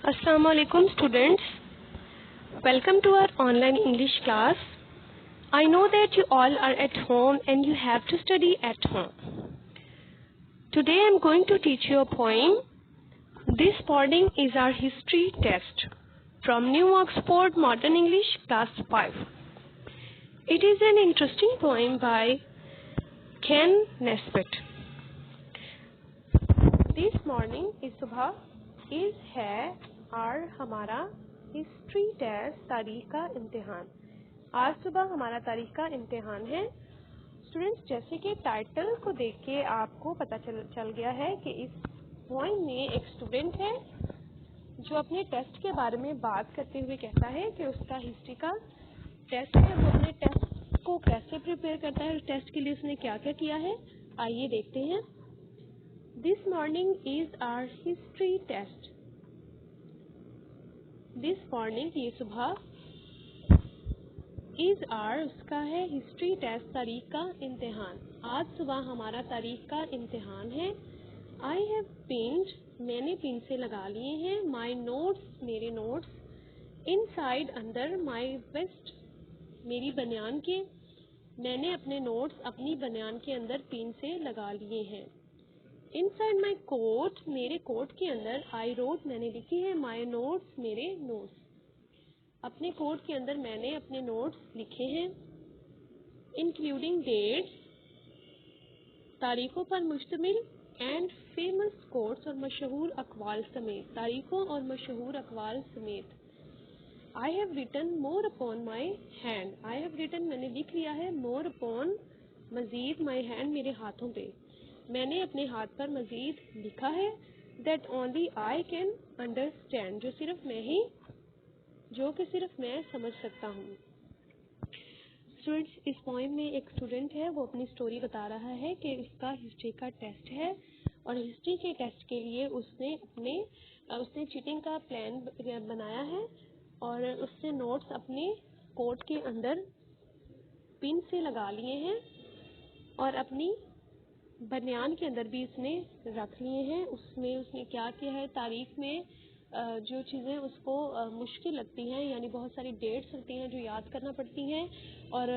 Assalamu alaikum students. Welcome to our online English class. I know that you all are at home and you have to study at home. Today I am going to teach you a poem. This morning is our history test from New Oxford Modern English Class 5. It is an interesting poem by Ken Nesbitt. This morning is subha is है और हमारा history test तारीख का इम्तिहान. आज सुबह हमारा तारीख का इम्तिहान है. स्टूडेंट्स, जैसे कि टाइटल को देख के आपको पता चल गया है कि इस पोएम में एक स्टूडेंट है जो अपने टेस्ट के बारे में बात करते हुए कहता है कि उसका हिस्ट्री का टेस्ट है. वो अपने टेस्ट को कैसे प्रिपेयर करता है, उस टेस्ट के लिए उसने क्या क्या किया है, आइए देखते हैं. This morning is our history test. This morning ये सुबह, इज आर उसका है हिस्ट्री टेस्ट तारीख का इम्तिहान. आज सुबह हमारा तारीख का इम्तिहान है. आई हैव पिन्ड मैंने पिन से लगा लिए हैं. माई नोट्स मेरे नोट्स. इनसाइड अंदर. माई वेस्ट मेरी बनियान के. मैंने अपने नोट्स अपनी बनियान के अंदर पिन से लगा लिए हैं. इनसाइड माई कोट मेरे कोट के अंदर. आई रोट मैंने लिखी है. माई नोट्स मेरे नोट्स. अपने कोट के अंदर मैंने अपने नोट्स लिखे हैं. इंक्लूडिंग डेट्स तारीखों पर मुश्तमिल. एंड फेमस कोट्स और मशहूर अकवाल समेत. तारीखों और मशहूर अकवाल समेत. I have written more upon my hand. I have written मैंने लिख लिया है. मोर अपॉन मजीद. माई हैंड मेरे हाथों पे. मैंने अपने हाथ पर मजीद लिखा है. That only I can understand जो कि सिर्फ मैं समझ सकता हूँ. स्टूडेंट्स, इस पोएम में एक स्टूडेंट है, वो अपनी स्टोरी बता रहा है कि उसका हिस्ट्री का टेस्ट है और हिस्ट्री के टेस्ट के लिए उसने चीटिंग का प्लान बनाया है और उसने नोट्स अपने कोट के अंदर पिन से लगा लिए हैं और अपनी बनियान के अंदर भी उसने रख लिए हैं. उसमें उसने क्या किया है, तारीख में जो चीज़ें उसको मुश्किल लगती हैं, यानी बहुत सारी डेट्स होती हैं जो याद करना पड़ती हैं और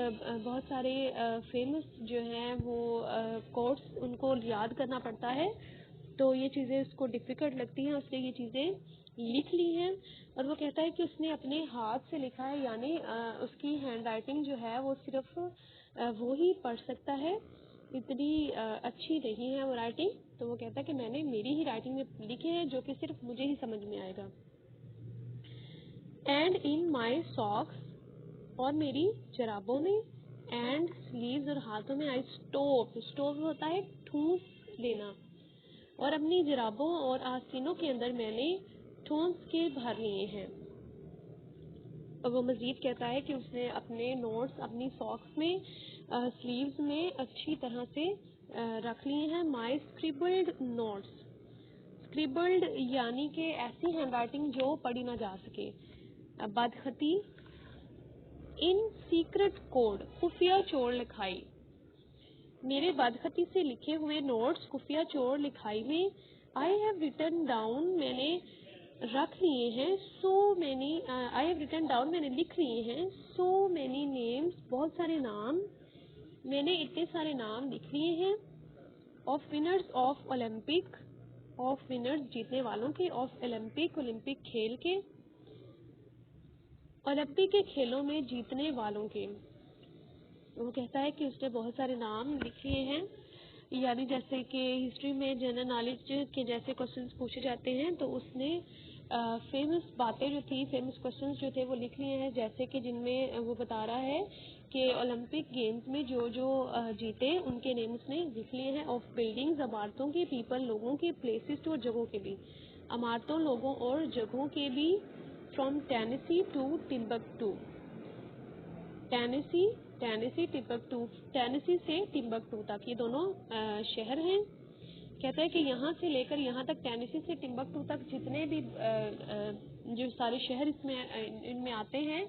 बहुत सारे फेमस जो हैं वो कोट्स उनको याद करना पड़ता है, तो ये चीज़ें उसको डिफ़िकल्ट लगती हैं. उसने ये चीज़ें लिख ली हैं और वो कहता है कि उसने अपने हाथ से लिखा है, यानी उसकी हैंड राइटिंग जो है वो सिर्फ वो ही पढ़ सकता है, इतनी अच्छी नहीं है वो राइटिंग. तो वो कहता है कि मैंने मेरी ही राइटिंग में लिखे हैं जो कि सिर्फ मुझे ही समझ में आएगा. एंड इन माई सॉक्स और मेरी जराबों में. एंड स्लीव्स और हाथों में. आई स्टोव होता है ठूंस लेना. और अपनी जराबों और आस्तीनों के अंदर मैंने ठूंस के भर लिए हैं. और वो मजीद कहता है कि उसने अपने नोट्स अपनी सॉक्स में स्लीव्स में अच्छी तरह से रख लिए हैं. माई स्क्रिबल्ड नोट्स. स्क्रिबल्ड यानी कि ऐसी हैंड राइटिंग जो पढ़ी ना जा सके. बदखती. इन सीक्रेट कोड खुफिया चोर लिखाई. मेरे बदखती से लिखे हुए नोट्स खुफिया चोर लिखाई में. आई हैव रिटन डाउन मैंने रख लिए हैं. So many. I have written down मैंने लिख लिए हैं. सो मैनी नेम्स बहुत सारे नाम. मैंने इतने सारे नाम लिख लिए हैं. Of winners of Olympic. Of winners जीतने वालों के. ऑफ ओलंपिक ओलंपिक खेल के. ओलंपिक के खेलों में जीतने वालों के. वो कहता है कि उसने बहुत सारे नाम लिख लिए हैं, यानी जैसे कि हिस्ट्री में जनरल नॉलेज के जैसे क्वेश्चंस पूछे जाते हैं तो उसने फेमस बातें जो थी, फेमस क्वेश्चंस जो थे वो लिख लिए हैं, जैसे कि जिनमें वो बता रहा है कि ओलंपिक गेम्स में जो जीते उनके नेम उसने लिख लिए हैं. ऑफ बिल्डिंग्स इमारतों के. पीपल लोगों के. प्लेसेस टू और जगहों के भी. इमारतों लोगों और जगहों के भी. From Tennessee to Timbuktu. Tennessee Timbuktu. Tennessee से टिम्बकटू तक ये दोनों शहर हैं. कहता है कि यहाँ से लेकर यहाँ तक, टेनेसी से टिम्बकटू तक जितने भी जो सारे शहर इनमें आते हैं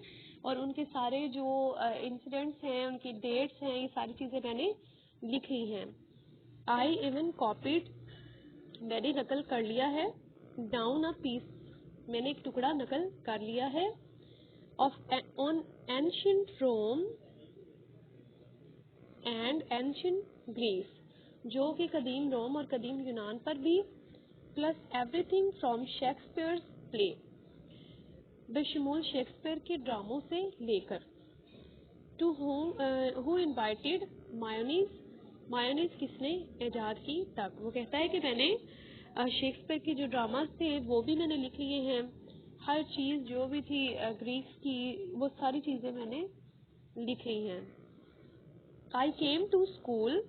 और उनके सारे जो इंसिडेंट्स हैं, उनकी डेट्स हैं, ये सारी चीज़ें मैंने लिख ली हैं. आई इवन कॉपीड मैंने नकल कर लिया है. डाउन अ पीस मैंने एक टुकड़ा नकल कर लिया है on ancient Rome and ancient Greece, जो कि कदीम रोम और कदीम यूनान पर भी, plus everything from Shakespeare's play, बशमूल शेक्सपियर के ड्रामों से लेकर, to who invited mayonnaise, mayonnaise किसने ईजाद की तक। वो कहता है कि मैंने शेक्सपियर के जो ड्रामास थे वो भी मैंने लिख लिए हैं, हर चीज़ जो भी थी ग्रीस की वो सारी चीज़ें मैंने लिख ली हैं। I came to school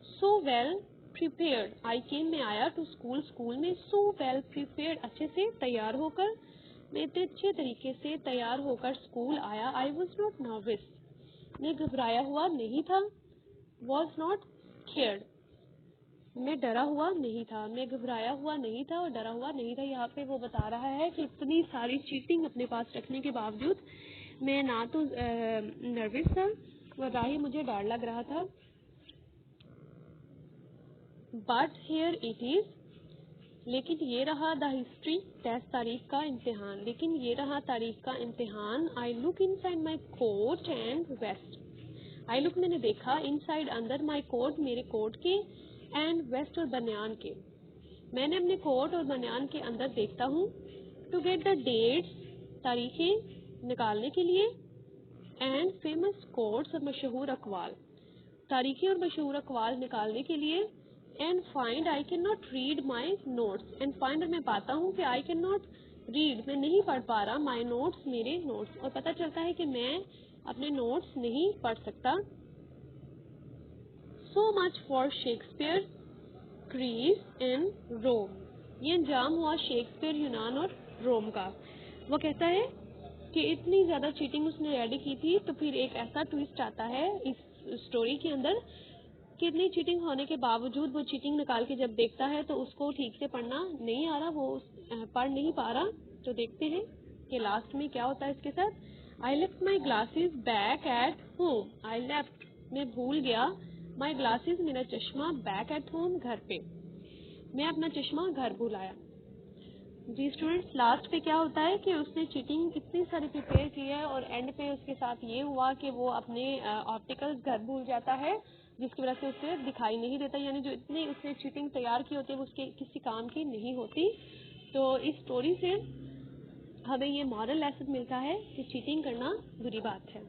so well prepared, I came में आया, टू स्कूल स्कूल में, सो वेल प्रिपेयर्ड अच्छे से तैयार होकर, मैं इतने अच्छे तरीके से तैयार होकर स्कूल आया। आई वॉज नॉट नर्वस, मैं घबराया हुआ नहीं था, वॉज नॉट स्केयर्ड, मैं डरा हुआ नहीं था, मैं घबराया हुआ नहीं था और डरा हुआ नहीं था। यहाँ पे वो बता रहा है कि इतनी सारी चीटिंग अपने पास रखने के बावजूद मैं ना तो नर्वस था और ना ही मुझे डर लग रहा था। बट हियर इट इज, लेकिन ये रहा द हिस्ट्री टेस्ट, तारीख का इम्तिहान, लेकिन ये रहा तारीख का इम्तिहान। I look inside my coat and vest, I look मैंने देखा, इनसाइड अंदर, माई कोट मेरे कोट के, एंड वेस्ट और बनियान के, मैंने अपने कोट और बनियान के अंदर देखता हूँ। टू गेट द डेट्स, तारीखें निकालने के लिए, एंड फेमस कोट्स और मशहूर अकवाल, तारीखें और मशहूर अकवाल निकालने के लिए। And find I can not read my notes, and find मैं पाता हूँ कि आई कैन नॉट रीड मैं नहीं पढ़ पा रहा, माई नोट्स मेरे नोट्स, और पता चलता है कि मैं अपने नोट्स नहीं पढ़ सकता। So much for Shakespeare Greece and Rome, ये अंजाम हुआ शेक्सपियर यूनान और रोम का। वो कहता है कि इतनी ज़्यादा चीटिंग उसने रेडी की थी, तो फिर एक ऐसा ट्विस्ट आता है इस स्टोरी के अंदर कि इतनी चीटिंग होने के बावजूद वो चीटिंग निकाल के जब देखता है तो उसको ठीक से पढ़ना नहीं आ रहा, वो पढ़ नहीं पा रहा। तो देखते हैं कि लास्ट में क्या होता है इसके साथ। I left my glasses back at home, I left मैं भूल गया, माई ग्लासेस मेरा चश्मा, बैक एट होम घर पे, मैं अपना चश्मा घर भूल आया। जी स्टूडेंट्स, लास्ट पे क्या होता है कि उसने चीटिंग इतनी सारी प्रिपेयर की है और एंड पे उसके साथ ये हुआ कि वो अपने ऑप्टिकल्स घर भूल जाता है, जिसकी वजह से उसे दिखाई नहीं देता, यानी जो इतनी उसने चीटिंग तैयार की होती है वो उसके किसी काम की नहीं होती। तो इस स्टोरी से हमें ये मॉरल लेसन मिलता है कि चीटिंग करना बुरी बात है।